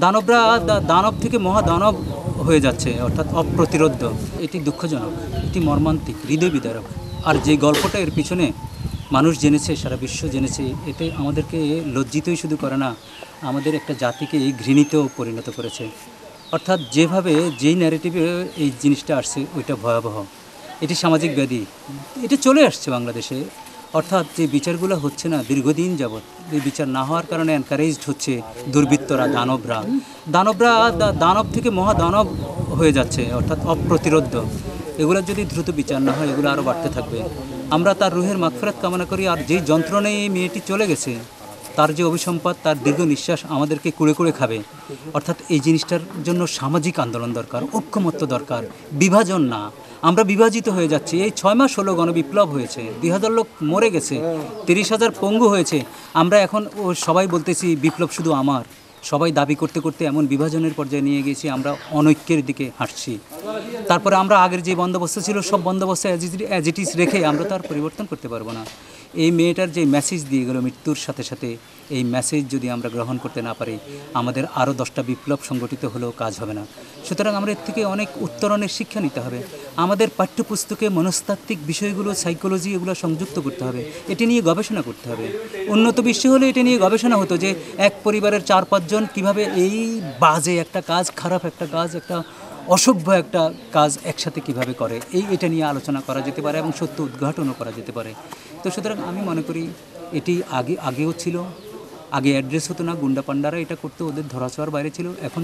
দানবরা দানব থেকে মহাদানব হয়ে যাচ্ছে, অর্থাৎ অপ্রতিরোধ্য। এটি দুঃখজনক, এটি মর্মান্তিক, হৃদয় বিদারক। আর যে গল্পটা এর পিছনে মানুষ জেনেছে, সারা বিশ্ব জেনেছে, এতে আমাদেরকে লজ্জিতই শুধু করে না, আমাদের একটা জাতিকে ঘৃণিতেও পরিণত করেছে। অর্থাৎ যেভাবে যেই ন্যারেটিভে এই জিনিসটা আসছে ওইটা ভয়াবহ। এটি সামাজিক ব্যাধি, এটা চলে আসছে বাংলাদেশে। অর্থাৎ যে বিচারগুলো হচ্ছে না দীর্ঘদিন যাবৎ, এই বিচার না হওয়ার কারণে এনকারেজড হচ্ছে দুর্বৃত্তরা, দানবরা দানব থেকে মহাদানব হয়ে যাচ্ছে, অর্থাৎ অপ্রতিরোধ্য। এগুলোর যদি দ্রুত বিচার না হয় এগুলো আরও বাড়তে থাকবে। আমরা তার রুহের মাগফিরাত কামনা করি। আর যেই যন্ত্রণায় এই মেয়েটি চলে গেছে, তার যে অভিসম্পাদ, তার দীর্ঘ নিঃশ্বাস আমাদেরকে কুড়ে কুড়ে খাবে। অর্থাৎ এই জিনিসটার জন্য সামাজিক আন্দোলন দরকার, ঐক্যমত্য দরকার, বিভাজন না। আমরা বিভাজিত হয়ে যাচ্ছি। এই 6 মাস হলো গণবিপ্লব হয়েছে, 2000 লোক মরে গেছে, 30,000 পঙ্গু হয়েছে। আমরা এখন সবাই বলতেছি বিপ্লব শুধু আমার। সবাই দাবি করতে করতে এমন বিভাজনের পর্যায়ে নিয়ে গেছি, আমরা অনৈক্যের দিকে হাঁটছি। তারপরে আমরা আগের যে বন্দোবস্ত ছিল সব বন্দোবস্ত অ্যাজ ইট ইজ রেখে আমরা তো আর পরিবর্তন করতে পারবো না। এই মেয়েটার যে মেসেজ দিয়ে গেল মৃত্যুর সাথে সাথে, এই মেসেজ যদি আমরা গ্রহণ করতে না পারি, আমাদের আরও 10টা বিপ্লব সংগঠিত হলেও কাজ হবে না। সুতরাং আমরা এর থেকে অনেক উত্তরণের শিক্ষা নিতে হবে। আমাদের পাঠ্যপুস্তকে মনস্তাত্ত্বিক বিষয়গুলো, সাইকোলজি, এগুলো সংযুক্ত করতে হবে। এটি নিয়ে গবেষণা করতে হবে। উন্নত বিশ্বে হলে এটা নিয়ে গবেষণা হতো যে এক পরিবারের 4-5 জন কীভাবে এই বাজে একটা কাজ, খারাপ একটা কাজ, একটা অসভ্য একটা কাজ একসাথে কিভাবে করে, এটা নিয়ে আলোচনা করা যেতে পারে এবং সত্য উদ্ঘাটনও করা যেতে পারে। তো সুতরাং আমি মনে করি এটি আগেও ছিল, আগে অ্যাড্রেস হতো না, গুন্ডা পান্ডারা এটা করতো, ওদের ধরাছোঁয়ার বাইরে ছিল। এখন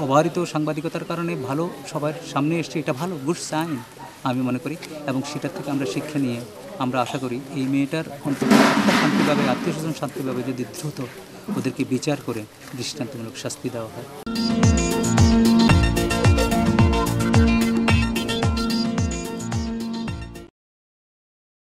অবারিত সাংবাদিকতার কারণে ভালো সবার সামনে এসছে, এটা ভালো, গুড সাইন আমি মনে করি। এবং সেটার থেকে আমরা শিক্ষা নিয়ে আমরা আশা করি এই মেয়েটার অন্তত শান্তিভাবে, আত্মীয় স্বজন শান্তিভাবে যদি দ্রুত ওদেরকে বিচার করে দৃষ্টান্তমূলক শাস্তি দেওয়া হয়।